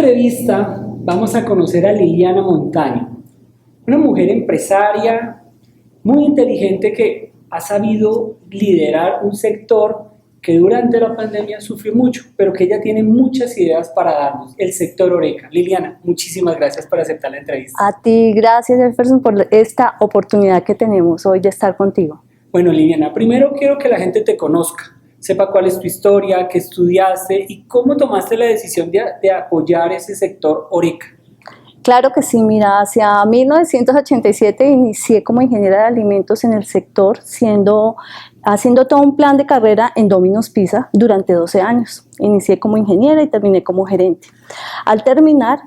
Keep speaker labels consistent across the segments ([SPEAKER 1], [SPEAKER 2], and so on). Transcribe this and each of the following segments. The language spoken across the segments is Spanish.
[SPEAKER 1] entrevista vamos a conocer a Liliana Montaño, una mujer empresaria muy inteligente que ha sabido liderar un sector que durante la pandemia sufrió mucho, pero que ella tiene muchas ideas para darnos, el sector Horeca. Liliana, muchísimas gracias por aceptar la entrevista.
[SPEAKER 2] A ti, gracias Jefferson por esta oportunidad que tenemos hoy de estar contigo.
[SPEAKER 1] Bueno, Liliana, primero quiero que la gente te conozca, sepa cuál es tu historia, qué estudiaste y cómo tomaste la decisión de apoyar ese sector Horeca.
[SPEAKER 2] Claro que sí, mira, hacia 1987 inicié como ingeniera de alimentos en el sector, haciendo todo un plan de carrera en Domino's Pizza durante 12 años. Inicié como ingeniera y terminé como gerente. Al terminar,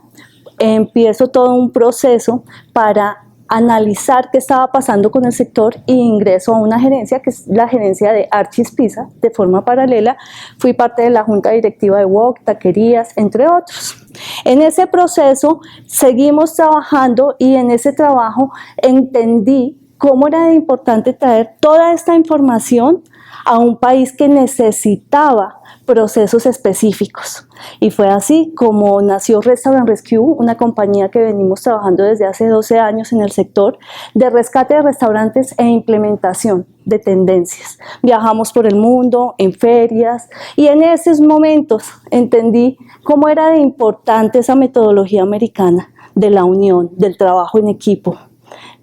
[SPEAKER 2] empiezo todo un proceso para analizar qué estaba pasando con el sector e ingreso a una gerencia que es la gerencia de Archie's Pizza. De forma paralela fui parte de la junta directiva de Wok, Taquerías, entre otros. En ese proceso seguimos trabajando y en ese trabajo entendí cómo era importante traer toda esta información a un país que necesitaba procesos específicos. Y fue así como nació Restaurant Rescue, una compañía que venimos trabajando desde hace 12 años en el sector de rescate de restaurantes e implementación de tendencias. Viajamos por el mundo, en ferias, y en esos momentos entendí cómo era de importante esa metodología americana de la unión, del trabajo en equipo,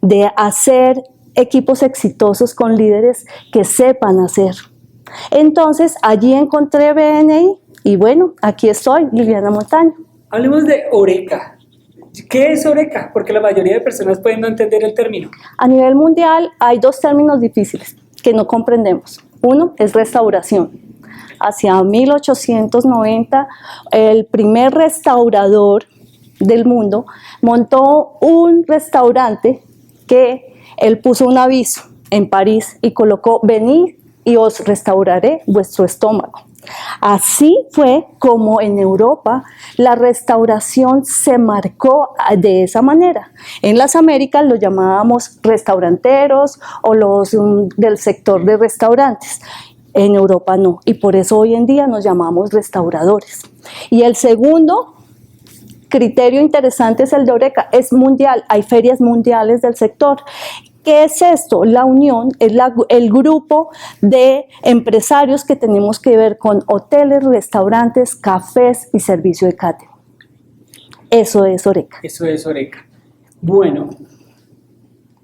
[SPEAKER 2] de hacer equipos exitosos con líderes que sepan hacer. Entonces allí encontré BNI y bueno, aquí estoy, Liliana Montaño.
[SPEAKER 1] Hablemos de Horeca. ¿Qué es Horeca? Porque la mayoría de personas pueden no entender el término.
[SPEAKER 2] A nivel mundial hay dos términos difíciles que no comprendemos. Uno es restauración. Hacia 1890 el primer restaurador del mundo montó un restaurante que él puso un aviso en París y colocó: venid y os restauraré vuestro estómago. Así fue como en Europa la restauración se marcó de esa manera. En las Américas lo llamábamos restauranteros o los del sector de restaurantes. En Europa no, y por eso hoy en día nos llamamos restauradores. Y el segundo criterio interesante es el de Horeca, es mundial, hay ferias mundiales del sector. ¿Qué es esto? La unión es el grupo de empresarios que tenemos que ver con hoteles, restaurantes, cafés y servicio de catering. Eso es Horeca.
[SPEAKER 1] Eso es Horeca. Bueno,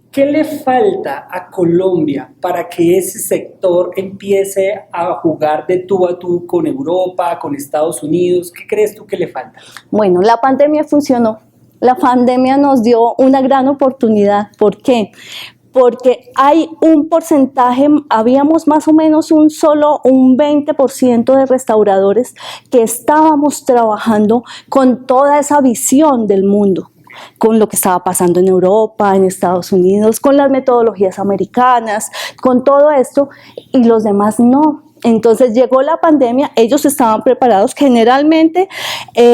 [SPEAKER 1] ¿qué le falta a Colombia para que ese sector empiece a jugar de tú a tú con Europa, con Estados Unidos? ¿Qué crees tú que le falta?
[SPEAKER 2] Bueno, la pandemia funcionó. La pandemia nos dio una gran oportunidad. ¿Por qué? Porque hay un porcentaje, habíamos más o menos un 20% de restauradores que estábamos trabajando con toda esa visión del mundo, con lo que estaba pasando en Europa, en Estados Unidos, con las metodologías americanas, con todo esto, y los demás no. Entonces llegó la pandemia, ellos estaban preparados, generalmente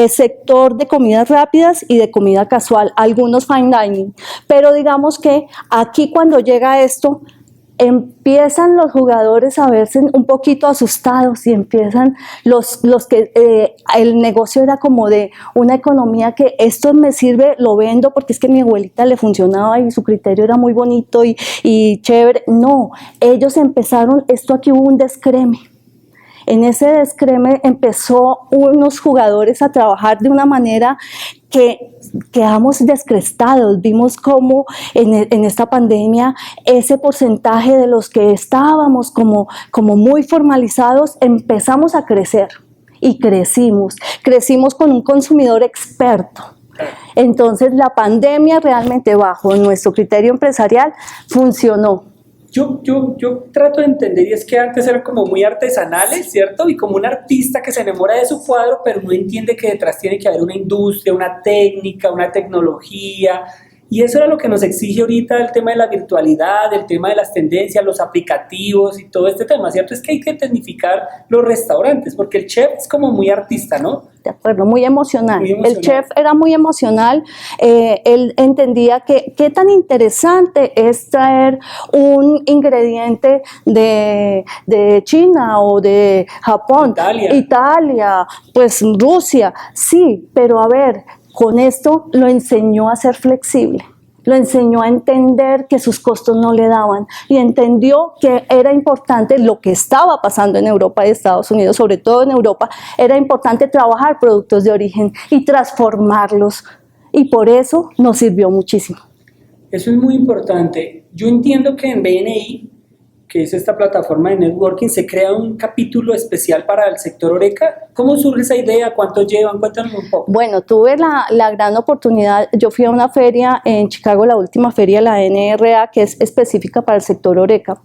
[SPEAKER 2] sector de comidas rápidas y de comida casual, algunos fine dining, pero digamos que aquí cuando llega esto, empiezan los jugadores a verse un poquito asustados y empiezan los que el negocio era como de una economía que esto me sirve, lo vendo porque es que a mi abuelita le funcionaba y su criterio era muy bonito y chévere. No, ellos empezaron, esto aquí hubo un descreme. En ese descreme empezó unos jugadores a trabajar de una manera que quedamos descrestados. Vimos cómo en esta pandemia ese porcentaje de los que estábamos como muy formalizados empezamos a crecer y crecimos con un consumidor experto. Entonces la pandemia realmente bajo nuestro criterio empresarial funcionó.
[SPEAKER 1] Yo trato de entender, y es que antes eran como muy artesanales, ¿cierto? Y como un artista que se enamora de su cuadro, pero no entiende que detrás tiene que haber una industria, una técnica, una tecnología. Y eso era lo que nos exige ahorita el tema de la virtualidad, el tema de las tendencias, los aplicativos y todo este tema, ¿cierto? Es que hay que tecnificar los restaurantes, porque el chef es como muy artista, ¿no?
[SPEAKER 2] De acuerdo, muy emocional.
[SPEAKER 1] Muy emocional.
[SPEAKER 2] El chef era muy emocional, él entendía que qué tan interesante es traer un ingrediente de China o de Japón, Italia, pues Rusia, sí, pero a ver, con esto lo enseñó a ser flexible. Lo enseñó a entender que sus costos no le daban y entendió que era importante lo que estaba pasando en Europa y Estados Unidos, sobre todo en Europa, era importante trabajar productos de origen y transformarlos, y por eso nos sirvió muchísimo.
[SPEAKER 1] Eso es muy importante. Yo entiendo que en BNI, que es esta plataforma de networking, se crea un capítulo especial para el sector Horeca. ¿Cómo surge esa idea? ¿Cuánto llevan? Cuéntanos un poco.
[SPEAKER 2] Bueno, tuve la gran oportunidad, yo fui a una feria en Chicago, la última feria, la NRA, que es específica para el sector Horeca,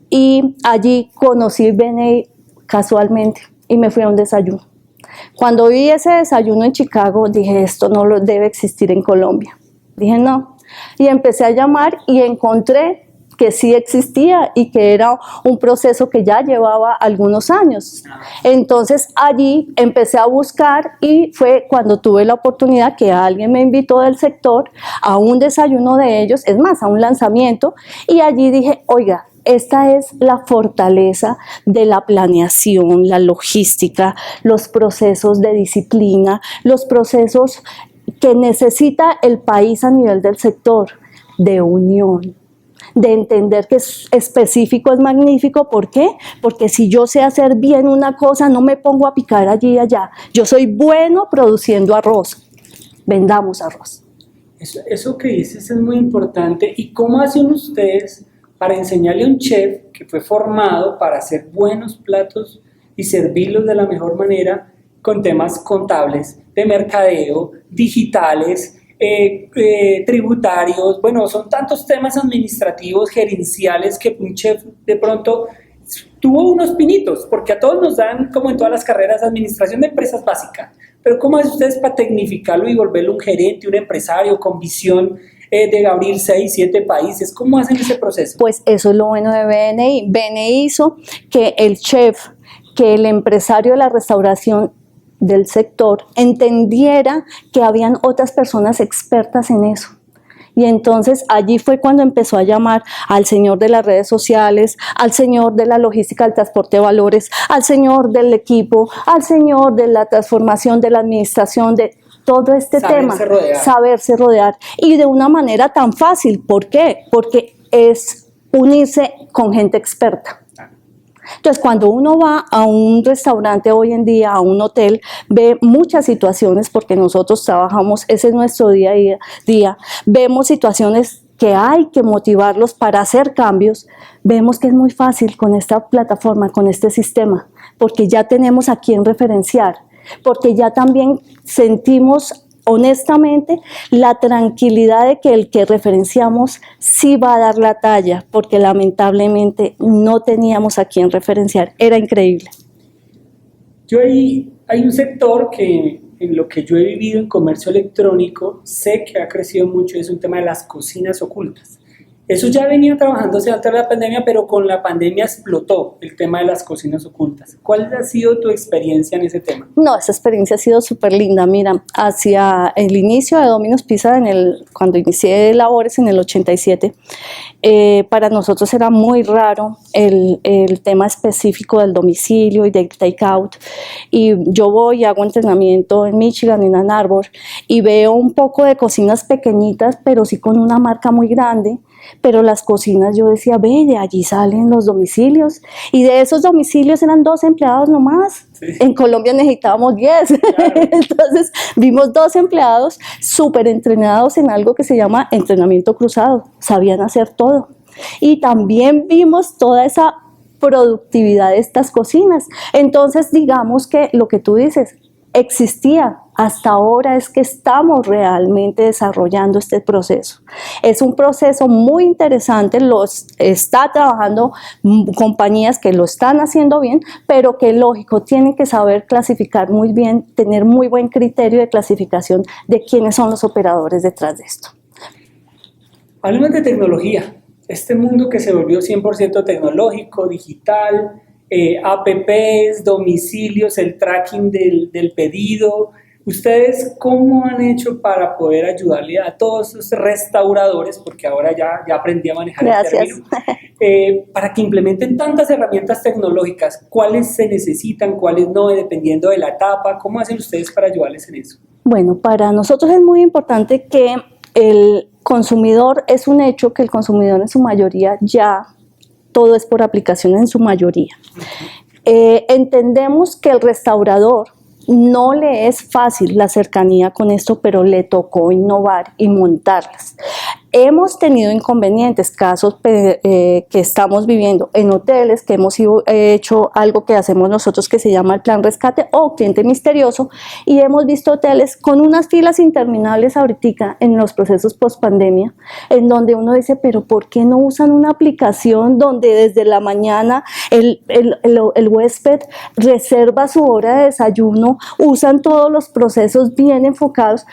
[SPEAKER 2] y allí conocí BNI casualmente y me fui a un desayuno. Cuando vi ese desayuno en Chicago, dije, esto no lo debe existir en Colombia. Dije, no. Y empecé a llamar y encontré que sí existía y que era un proceso que ya llevaba algunos años. Entonces allí empecé a buscar y fue cuando tuve la oportunidad que alguien me invitó del sector a un desayuno de ellos, es más, a un lanzamiento, y allí dije, oiga, esta es la fortaleza de la planeación, la logística, los procesos de disciplina, los procesos que necesita el país a nivel del sector, de unión, de entender que es específico, es magnífico. ¿Por qué? Porque si yo sé hacer bien una cosa, no me pongo a picar allí y allá. Yo soy bueno produciendo arroz. Vendamos arroz.
[SPEAKER 1] Eso que dices es muy importante. ¿Y cómo hacen ustedes para enseñarle a un chef que fue formado para hacer buenos platos y servirlos de la mejor manera con temas contables, de mercadeo, digitales, tributarios? Bueno, son tantos temas administrativos, gerenciales, que un chef de pronto tuvo unos pinitos, porque a todos nos dan, como en todas las carreras, administración de empresas básica, pero ¿cómo hacen ustedes para tecnificarlo y volverlo un gerente, un empresario con visión de abrir 6, 7 países? ¿Cómo hacen ese proceso?
[SPEAKER 2] Pues eso es lo bueno de BNI. BNI hizo que el chef, que el empresario de la restauración del sector entendiera que habían otras personas expertas en eso. Y entonces allí fue cuando empezó a llamar al señor de las redes sociales, al señor de la logística del transporte de valores, al señor del equipo, al señor de la transformación de la administración, de todo este tema, saberse rodear, y de una manera tan fácil. ¿Por qué? Porque es unirse con gente experta. Entonces, cuando uno va a un restaurante hoy en día, a un hotel, ve muchas situaciones, porque nosotros trabajamos, ese es nuestro día a día, vemos situaciones que hay que motivarlos para hacer cambios. Vemos que es muy fácil con esta plataforma, con este sistema, porque ya tenemos a quién referenciar, porque ya también sentimos honestamente la tranquilidad de que el que referenciamos sí va a dar la talla, porque lamentablemente no teníamos a quién referenciar. Era increíble.
[SPEAKER 1] Hay un sector que, en lo que yo he vivido en comercio electrónico, sé que ha crecido mucho, es un tema de las cocinas ocultas. Eso ya venía trabajándose antes de la pandemia, pero con la pandemia explotó el tema de las cocinas ocultas. ¿Cuál ha sido tu experiencia en ese tema?
[SPEAKER 2] No, esa experiencia ha sido súper linda. Mira, hacia el inicio de Domino's Pizza, cuando inicié labores en el 87, para nosotros era muy raro el tema específico del domicilio y del take-out. Y yo voy y hago entrenamiento en Michigan, en Ann Arbor, y veo un poco de cocinas pequeñitas, pero sí con una marca muy grande. Pero las cocinas, yo decía, ve, de allí salen los domicilios, y de esos domicilios eran 2 empleados nomás. Sí. En Colombia necesitábamos 10. Claro. Entonces vimos 2 empleados súper entrenados en algo que se llama entrenamiento cruzado, sabían hacer todo. Y también vimos toda esa productividad de estas cocinas. Entonces digamos que lo que tú dices existía. Hasta ahora es que estamos realmente desarrollando este proceso. Es un proceso muy interesante, está trabajando compañías que lo están haciendo bien, pero que lógico, tienen que saber clasificar muy bien, tener muy buen criterio de clasificación de quiénes son los operadores detrás de esto.
[SPEAKER 1] Hablemos de tecnología. Este mundo que se volvió 100% tecnológico, digital, apps, domicilios, el tracking del pedido. ¿Ustedes cómo han hecho para poder ayudarle a todos esos restauradores, porque ahora ya aprendí a manejar el término, para que implementen tantas herramientas tecnológicas? ¿Cuáles se necesitan, cuáles no, dependiendo de la etapa? ¿Cómo hacen ustedes para ayudarles en eso?
[SPEAKER 2] Bueno, para nosotros es muy importante que el consumidor, es un hecho que el consumidor en su mayoría ya todo es por aplicación en su mayoría. Entendemos que el restaurador no le es fácil la cercanía con esto, pero le tocó innovar y montarlas. Hemos tenido inconvenientes, casos que estamos viviendo en hoteles, que hemos hecho algo que hacemos nosotros que se llama el plan rescate o cliente misterioso, y hemos visto hoteles con unas filas interminables ahorita en los procesos post pandemia, en donde uno dice, pero ¿por qué no usan una aplicación donde desde la mañana el huésped reserva su hora de desayuno, usan todos los procesos bien enfocados?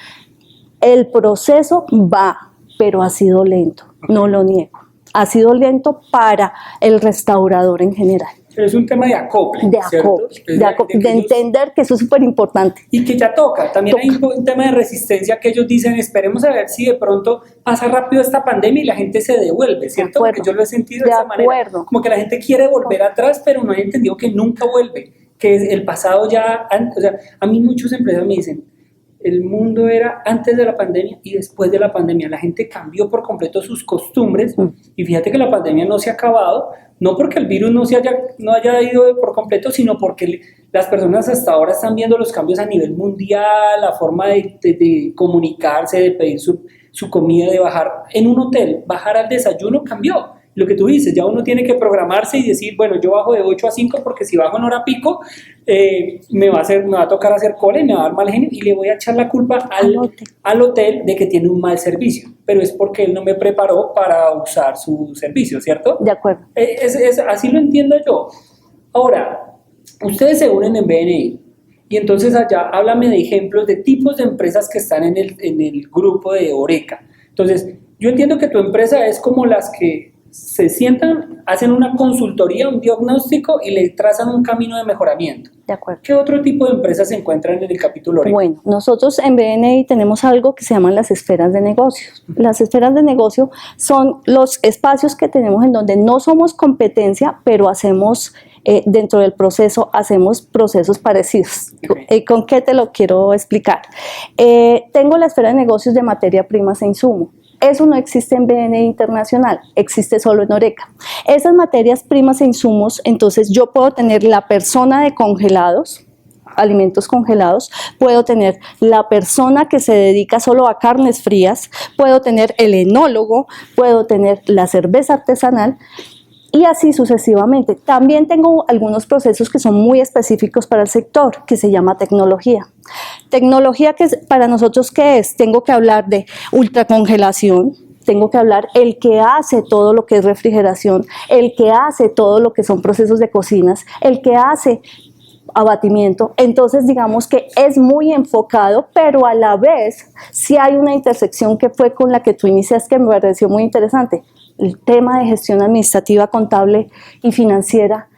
[SPEAKER 2] El proceso va, pero ha sido lento, no lo niego. Ha sido lento para el restaurador en general.
[SPEAKER 1] Pero es un tema de acople,
[SPEAKER 2] de entender que eso es súper importante.
[SPEAKER 1] Y que ya toca. También hay un tema de resistencia que ellos dicen, esperemos a ver si de pronto pasa rápido esta pandemia y la gente se devuelve, ¿cierto? Porque yo lo he sentido de esa manera. Como que la gente quiere volver atrás, pero no ha entendido que nunca vuelve, que el pasado ya... O sea, a mí muchos empresarios me dicen, el mundo era antes de la pandemia y después de la pandemia. La gente cambió por completo sus costumbres y fíjate que la pandemia no se ha acabado, no porque el virus no haya ido por completo, sino porque las personas hasta ahora están viendo los cambios a nivel mundial, la forma de comunicarse, de pedir su comida, de bajar en un hotel, bajar al desayuno cambió. Lo que tú dices, ya uno tiene que programarse y decir, bueno, yo bajo de 8 a 5 porque si bajo en hora pico me va a tocar hacer cola y me va a dar mal genio y le voy a echar la culpa al hotel de que tiene un mal servicio, pero es porque él no me preparó para usar su servicio, ¿cierto?
[SPEAKER 2] De acuerdo.
[SPEAKER 1] Así lo entiendo yo. Ahora, ustedes se unen en BNI y entonces allá háblame de ejemplos de tipos de empresas que están en el grupo de Oreca. Entonces, yo entiendo que tu empresa es como las que se sientan, hacen una consultoría, un diagnóstico y le trazan un camino de mejoramiento.
[SPEAKER 2] De acuerdo.
[SPEAKER 1] ¿Qué otro tipo de empresas se encuentran en el capítulo Oreca?
[SPEAKER 2] Bueno, nosotros en BNI tenemos algo que se llaman las esferas de negocios. Las esferas de negocio son los espacios que tenemos en donde no somos competencia, pero hacemos... dentro del proceso hacemos procesos parecidos.
[SPEAKER 1] Okay.
[SPEAKER 2] ¿Con qué te lo quiero explicar? Tengo la esfera de negocios de materia primas e insumo. Eso no existe en BNI Internacional, existe solo en Oreca. Esas materias primas e insumos, entonces yo puedo tener la persona de congelados, alimentos congelados, puedo tener la persona que se dedica solo a carnes frías, puedo tener el enólogo, puedo tener la cerveza artesanal, y así sucesivamente. También tengo algunos procesos que son muy específicos para el sector, que se llama tecnología. Tecnología que para nosotros, ¿qué es? Tengo que hablar de ultracongelación, tengo que hablar el que hace todo lo que es refrigeración, el que hace todo lo que son procesos de cocinas, el que hace abatimiento. Entonces digamos que es muy enfocado, pero a la vez sí hay una intersección que fue con la que tú inicias que me pareció muy interesante. El tema de gestión administrativa, contable y financiera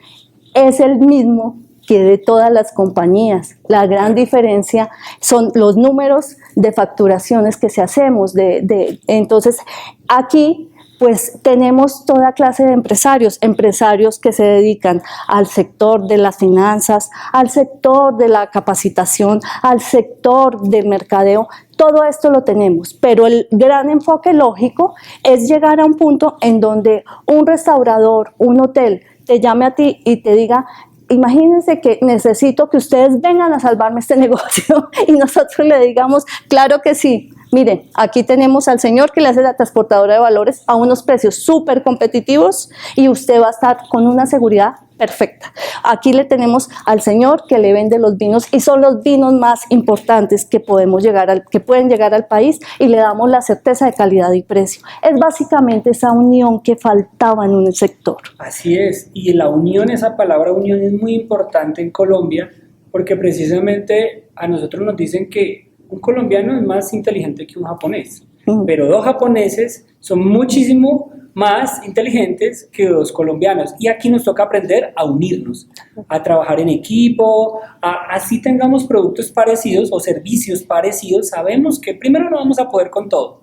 [SPEAKER 2] es el mismo que de todas las compañías. La gran diferencia son los números de facturaciones que se hacemos. Entonces, aquí pues tenemos toda clase de empresarios que se dedican al sector de las finanzas, al sector de la capacitación, al sector del mercadeo. Todo esto lo tenemos, pero el gran enfoque lógico es llegar a un punto en donde un restaurador, un hotel, te llame a ti y te diga, imagínense que necesito que ustedes vengan a salvarme este negocio y nosotros le digamos, claro que sí. Mire, aquí tenemos al señor que le hace la transportadora de valores a unos precios súper competitivos y usted va a estar con una seguridad perfecta. Aquí le tenemos al señor que le vende los vinos y son los vinos más importantes que pueden llegar al país y le damos la certeza de calidad y precio. Es básicamente esa unión que faltaba en un sector.
[SPEAKER 1] Así es, y la unión, esa palabra unión es muy importante en Colombia porque precisamente a nosotros nos dicen que un colombiano es más inteligente que un japonés. pero 2 japoneses son muchísimo más inteligentes que 2 colombianos. Y aquí nos toca aprender a unirnos, a trabajar en equipo, así tengamos productos parecidos o servicios parecidos, sabemos que primero no vamos a poder con todo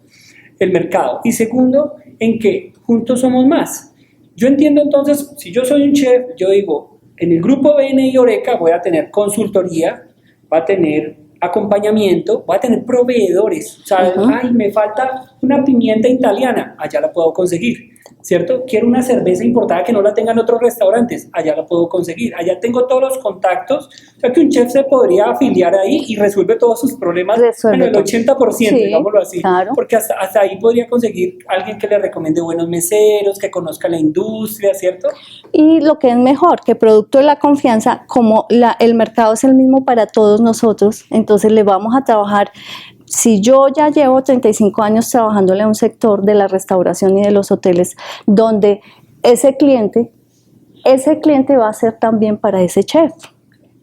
[SPEAKER 1] el mercado y segundo, en que juntos somos más. Yo entiendo entonces, si yo soy un chef, yo digo, en el grupo BNI Horeca voy a tener consultoría, va a tener acompañamiento, voy a tener proveedores, ¿sabes? Ay, me falta una pimienta italiana, allá la puedo conseguir, ¿cierto? Quiero una cerveza importada que no la tengan otros restaurantes, allá la puedo conseguir, allá tengo todos los contactos, o sea que un chef se podría afiliar ahí y resuelve todos sus problemas, bueno, el 80%, sí, digámoslo así, claro. Porque hasta ahí podría conseguir alguien que le recomiende buenos meseros, que conozca la industria, ¿cierto?
[SPEAKER 2] Y lo que es mejor, que producto de la confianza, como el mercado es el mismo para todos nosotros, entonces le vamos a trabajar. Si yo ya llevo 35 años trabajándole a un sector de la restauración y de los hoteles, donde ese cliente va a ser también para ese chef,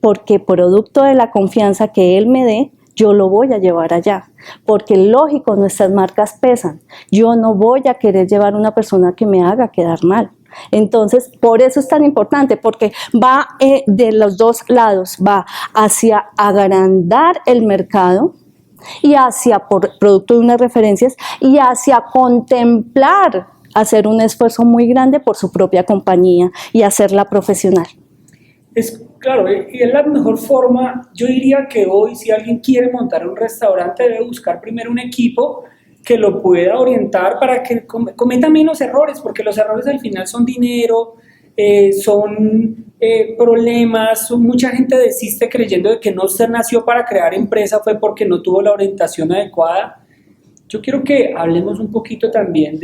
[SPEAKER 2] porque producto de la confianza que él me dé, yo lo voy a llevar allá, porque lógico, nuestras marcas pesan. Yo no voy a querer llevar una persona que me haga quedar mal. Entonces, por eso es tan importante, porque va de los dos lados, va hacia agrandar el mercado y hacia, por producto de unas referencias, y hacia contemplar hacer un esfuerzo muy grande por su propia compañía y hacerla profesional.
[SPEAKER 1] Es claro, y es la mejor forma. Yo diría que hoy, si alguien quiere montar un restaurante, debe buscar primero un equipo que lo pueda orientar para que cometa menos errores, porque los errores al final son dinero, son problemas, mucha gente desiste creyendo de que no se nació para crear empresa, fue porque no tuvo la orientación adecuada. Yo quiero que hablemos un poquito también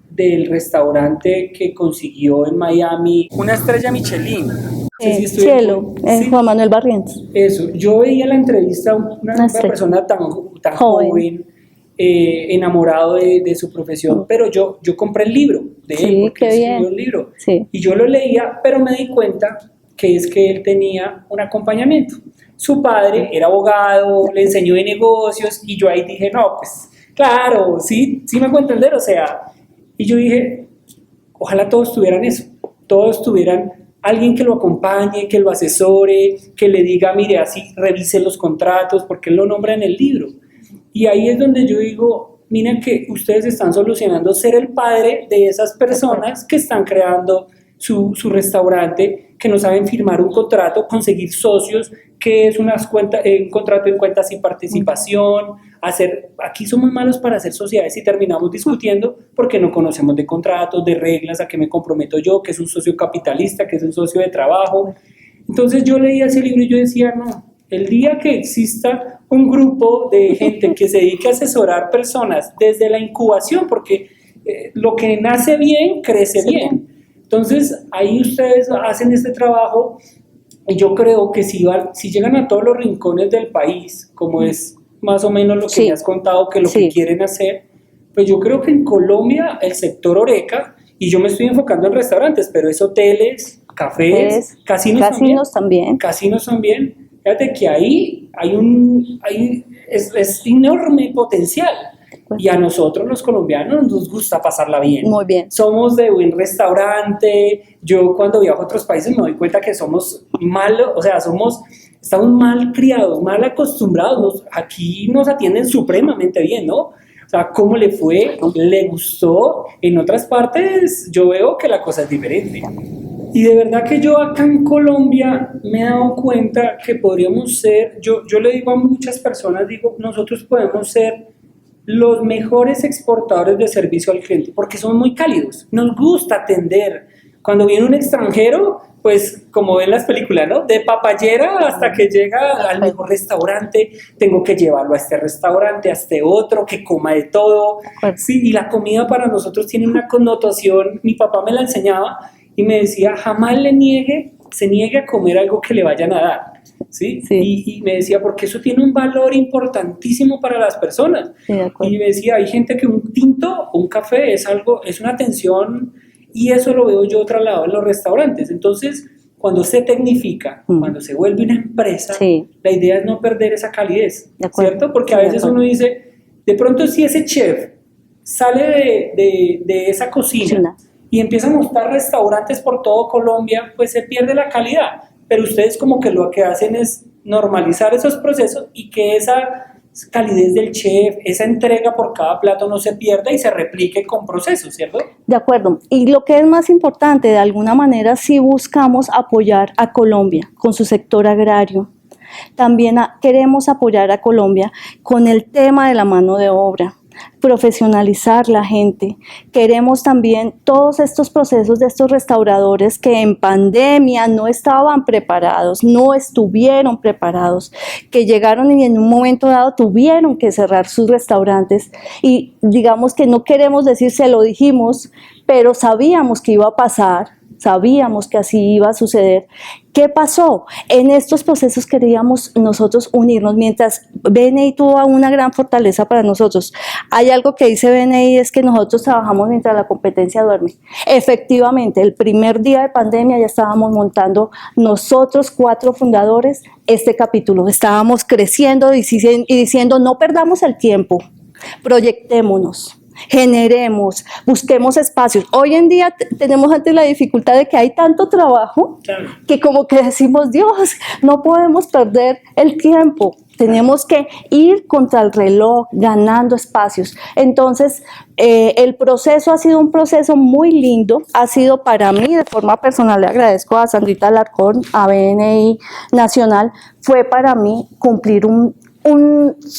[SPEAKER 1] del restaurante que consiguió en Miami una estrella Michelin.
[SPEAKER 2] Cielo, ¿sí? Juan Manuel Barrientos.
[SPEAKER 1] Eso, yo veía la entrevista a una persona tan joven, enamorado de su profesión, pero yo compré el libro de él, porque escribió el libro, y yo lo leía, pero me di cuenta que es que él tenía un acompañamiento. Su padre era abogado, le enseñó de negocios, y yo ahí dije, no, pues, claro, sí me hago entender, o sea, y yo dije, ojalá todos tuvieran eso, todos tuvieran alguien que lo acompañe, que lo asesore, que le diga, mire, así revise los contratos, porque él lo nombra en el libro. Y ahí es donde yo digo, miren que ustedes están solucionando ser el padre de esas personas que están creando su restaurante, que no saben firmar un contrato, conseguir socios, que es un contrato en cuentas sin participación, aquí somos malos para hacer sociedades y terminamos discutiendo porque no conocemos de contratos, de reglas, a qué me comprometo yo, que es un socio capitalista, que es un socio de trabajo. Entonces yo leía ese libro y yo decía, no, el día que exista un grupo de gente que se dedique a asesorar personas desde la incubación, porque lo que nace bien, crece bien. Entonces ahí ustedes hacen este trabajo y yo creo que si llegan a todos los rincones del país, como es más o menos lo que me has contado que lo que quieren hacer, pues yo creo que en Colombia el sector Horeca, y yo me estoy enfocando en restaurantes, pero es hoteles, cafés, casinos también. Casinos también. Fíjate que ahí es enorme potencial. Y a nosotros los colombianos nos gusta pasarla bien.
[SPEAKER 2] Muy bien.
[SPEAKER 1] Somos de buen restaurante. Yo cuando viajo a otros países me doy cuenta que somos estamos mal criados, mal acostumbrados. Aquí nos atienden supremamente bien, ¿no? O sea, ¿cómo le fue? ¿Le gustó? En otras partes yo veo que la cosa es diferente. Y de verdad que yo acá en Colombia me he dado cuenta que podríamos ser, yo le digo a muchas personas, nosotros podemos ser los mejores exportadores de servicio al cliente, porque somos muy cálidos, nos gusta atender. Cuando viene un extranjero, pues como ven las películas, ¿no? De papayera hasta que llega al mejor restaurante, tengo que llevarlo a este restaurante, a este otro, que coma de todo. Sí, y la comida para nosotros tiene una connotación, mi papá me la enseñaba y me decía, jamás se niegue a comer algo que le vayan a dar. ¿Sí? Y me decía, porque eso tiene un valor importantísimo para las personas. Y me decía, hay gente que un tinto o un café es una atención, y eso lo veo yo trasladado en los restaurantes. Entonces, cuando se tecnifica, cuando se vuelve una empresa, la idea es no perder esa calidez, ¿cierto? Porque a veces uno dice, De pronto si ese chef sale de esa cocina y empieza a montar restaurantes por todo Colombia, pues se pierde la calidad. Pero ustedes como que lo que hacen es normalizar esos procesos y que esa calidez del chef, esa entrega por cada plato no se pierda y se replique con procesos, ¿cierto?
[SPEAKER 2] De acuerdo. Y lo que es más importante, de alguna manera sí buscamos apoyar a Colombia con su sector agrario. También queremos apoyar a Colombia con el tema de la mano de obra, profesionalizar la gente. Queremos también todos estos procesos de estos restauradores que en pandemia no estaban preparados, no estuvieron preparados, que llegaron y en un momento dado tuvieron que cerrar sus restaurantes y digamos que no queremos decir se lo dijimos, pero sabíamos que iba a pasar. Sabíamos que así iba a suceder. ¿Qué pasó? En estos procesos queríamos nosotros unirnos, mientras BNI tuvo una gran fortaleza para nosotros. Hay algo que dice BNI, es que nosotros trabajamos mientras la competencia duerme. Efectivamente, el primer día de pandemia ya estábamos montando nosotros 4 fundadores este capítulo. Estábamos creciendo y diciendo no perdamos el tiempo, proyectémonos. Generemos, busquemos espacios. Hoy en día tenemos ante la dificultad de que hay tanto trabajo que como que decimos, Dios, no podemos perder el tiempo. Tenemos que ir contra el reloj, ganando espacios. Entonces, el proceso ha sido un proceso muy lindo. Ha sido para mí, de forma personal, le agradezco a Sandrita Alarcón, a BNI Nacional, fue para mí cumplir un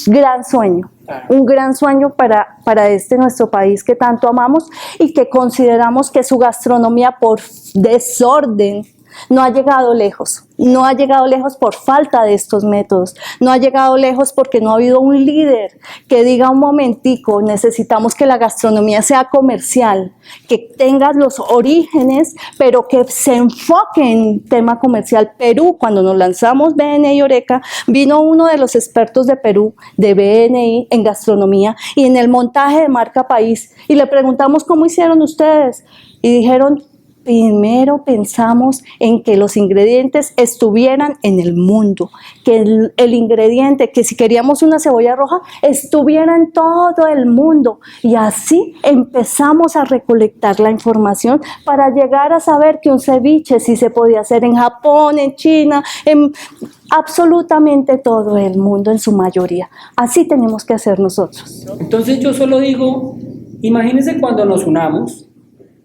[SPEAKER 2] gran sueño. Un gran sueño para este nuestro país que tanto amamos y que consideramos que su gastronomía por desorden no ha llegado lejos. No ha llegado lejos por falta de estos métodos. No ha llegado lejos porque no ha habido un líder que diga un momentico, necesitamos que la gastronomía sea comercial, que tenga los orígenes, pero que se enfoque en tema comercial. Perú, cuando nos lanzamos BNI Oreca, vino uno de los expertos de Perú, de BNI en gastronomía y en el montaje de marca país. Y le preguntamos cómo hicieron ustedes. Y dijeron, primero pensamos en que los ingredientes estuvieran en el mundo, que el ingrediente, que si queríamos una cebolla roja, estuviera en todo el mundo. Y así empezamos a recolectar la información para llegar a saber que un ceviche sí se podía hacer en Japón, en China, en absolutamente todo el mundo en su mayoría. Así tenemos que hacer nosotros.
[SPEAKER 1] Entonces yo solo digo, imagínense cuando nos unamos,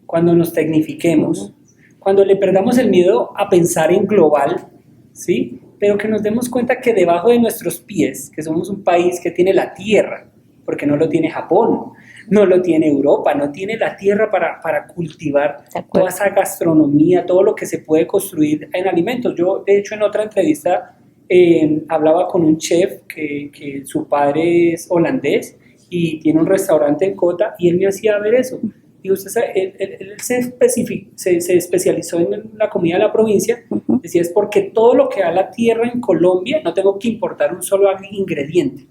[SPEAKER 1] cuando nos tecnifiquemos, cuando le perdamos el miedo a pensar en global, ¿sí? Pero que nos demos cuenta que debajo de nuestros pies, que somos un país que tiene la tierra, porque no lo tiene Japón, no lo tiene Europa, no tiene la tierra para cultivar toda esa gastronomía, todo lo que se puede construir en alimentos. Yo, de hecho, en otra entrevista hablaba con un chef que su padre es holandés y tiene un restaurante en Cota y él me hacía ver eso. Y usted sabe, él se especializó en la comida de la provincia, decía, es porque todo lo que da la tierra en Colombia, no tengo que importar un solo ingrediente,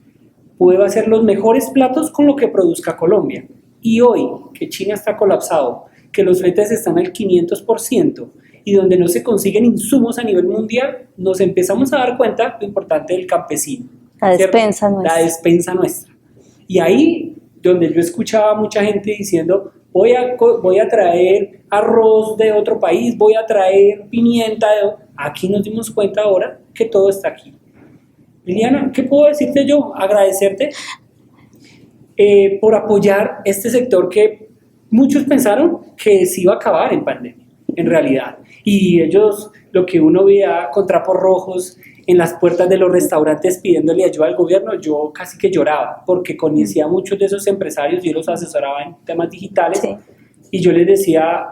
[SPEAKER 1] puedo hacer los mejores platos con lo que produzca Colombia. Y hoy, que China está colapsado, que los fletes están al 500%, y donde no se consiguen insumos a nivel mundial, nos empezamos a dar cuenta lo importante del campesino.
[SPEAKER 2] La despensa nuestra.
[SPEAKER 1] La despensa nuestra. Y ahí, donde yo escuchaba a mucha gente diciendo, voy a traer arroz de otro país, voy a traer pimienta. Aquí nos dimos cuenta ahora que todo está aquí. Liliana, ¿qué puedo decirte yo? Agradecerte por apoyar este sector que muchos pensaron que se iba a acabar en pandemia, en realidad. Y ellos, lo que uno veía con trapos rojos en las puertas de los restaurantes pidiéndole ayuda al gobierno, yo casi que lloraba, porque conocía a muchos de esos empresarios, yo los asesoraba en temas digitales, sí. Y yo les decía,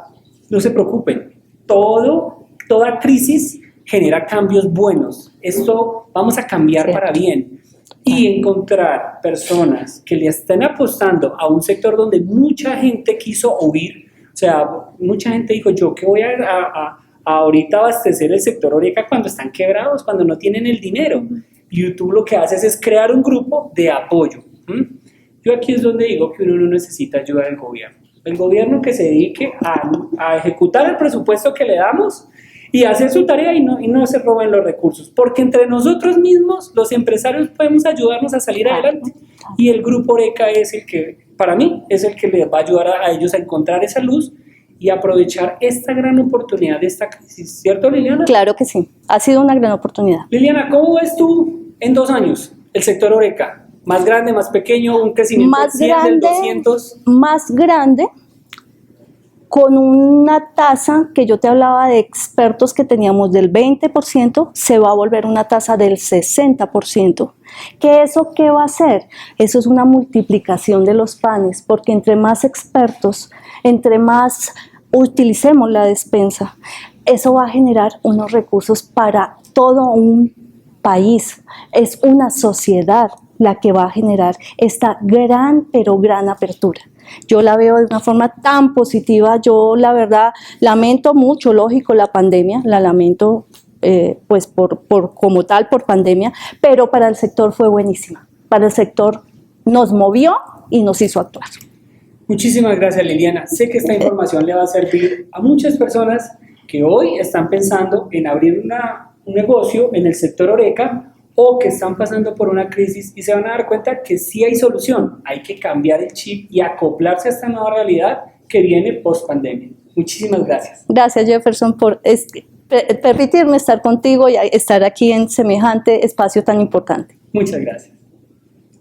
[SPEAKER 1] no se preocupen, toda crisis genera cambios buenos, esto vamos a cambiar sí. Para bien, y encontrar personas que le estén apostando a un sector donde mucha gente quiso huir, o sea, mucha gente dijo, yo que voy a ahorita abastecer el sector Oreca cuando están quebrados, cuando no tienen el dinero. YouTube lo que haces es crear un grupo de apoyo. Yo aquí es donde digo que uno no necesita ayuda del gobierno. El gobierno que se dedique a ejecutar el presupuesto que le damos y hacer su tarea y no se roben los recursos. Porque entre nosotros mismos, los empresarios, podemos ayudarnos a salir adelante. y el grupo Oreca es el que, para mí, es el que les va a ayudar a ellos a encontrar esa luz y aprovechar esta gran oportunidad de esta crisis, ¿cierto, Liliana?
[SPEAKER 2] Claro que sí, ha sido una gran oportunidad.
[SPEAKER 1] Liliana, ¿cómo ves tú en 2 años el sector Oreca? ¿Más grande, más pequeño, un crecimiento
[SPEAKER 2] Más
[SPEAKER 1] del 100, del
[SPEAKER 2] grande,
[SPEAKER 1] 200?
[SPEAKER 2] más grande, con una tasa que yo te hablaba de expertos que teníamos del 20%, se va a volver una tasa del 60%. ¿Qué eso qué va a hacer? Eso es una multiplicación de los panes, porque entre más expertos, entre más utilicemos la despensa, eso va a generar unos recursos para todo un país. Es una sociedad la que va a generar esta gran, pero gran apertura. Yo la veo de una forma tan positiva. Yo la verdad lamento mucho, lógico, la pandemia, la lamento pues por como tal, por pandemia, pero para el sector fue buenísima. Para el sector nos movió y nos hizo actuar.
[SPEAKER 1] Muchísimas gracias, Liliana. Sé que esta información le va a servir a muchas personas que hoy están pensando en abrir un negocio en el sector Oreca o que están pasando por una crisis y se van a dar cuenta que sí hay solución. Hay que cambiar el chip y acoplarse a esta nueva realidad que viene post pandemia. Muchísimas gracias.
[SPEAKER 2] Gracias, Jefferson, por permitirme estar contigo y estar aquí en semejante espacio tan importante.
[SPEAKER 1] Muchas gracias.